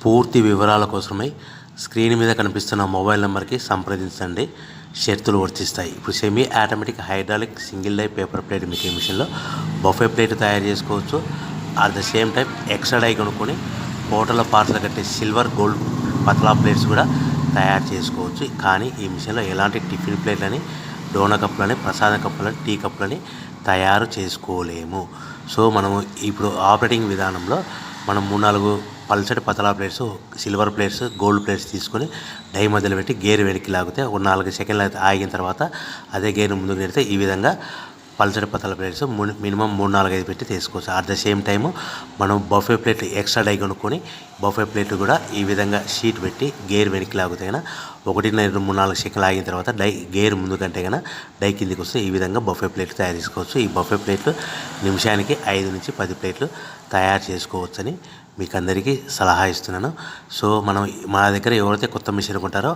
పూర్తి వివరాల కోసమై స్క్రీన్ మీద కనిపిస్తున్న మొబైల్ నెంబర్కి సంప్రదించండి. షరతులు వర్తిస్తాయి. ఇప్పుడు semi automatic hydraulic single die paper plate making మిషన్లో బఫే ప్లేట్ తయారు చేసుకోవచ్చు. At the same time extra die కొనుక్కొని హోటల్లో పార్సల్ కట్టే సిల్వర్ గోల్డ్ పతలా ప్లేట్స్ కూడా తయారు చేసుకోవచ్చు. కానీ ఈ మిషన్లో ఎలాంటి టిఫిన్ ప్లేట్లని, డోనా కప్పులని, ప్రసాద కప్పులని, టీ కప్పులని తయారు చేసుకోలేము. సో మనము ఇప్పుడు ఆపరేటింగ్ విధానంలో మనం 3-4 పల్చటి పతలా plates, silver plates, gold plates తీసుకొని డై మధ్యలో పెట్టి గేర్ వెనక్కి లాగితే ఒక 4 సెకండ్లు ఆగిన తర్వాత అదే గేర్ ముందుకు నెడితే ఈ విధంగా పల్చటి పతలా ప్లేట్స్ మినిమం 3-4-5 పెట్టి తీసుకోవచ్చు. అట్ ద సేమ్ టైము మనం బఫే ప్లేట్ ఎక్స్ట్రా డై కొనుక్కొని బఫే ప్లేట్ కూడా ఈ విధంగా షీట్ పెట్టి గేర్ వెనక్కి లాగితే కన్నా 1-2-3-4 సెకండ్లు ఆగిన తర్వాత గేర్ ముందు కంటే కన్నా డై కిందికి వస్తే ఈ విధంగా బఫే ప్లేట్లు తయారు చేసుకోవచ్చు. ఈ బఫే ప్లేట్లు నిమిషానికి 5-10 ప్లేట్లు తయారు చేసుకోవచ్చని మీకు అందరికీ సలహా ఇస్తున్నాను. సో మన దగ్గర ఎవరైతే కొత్త మిషన్ కొంటారో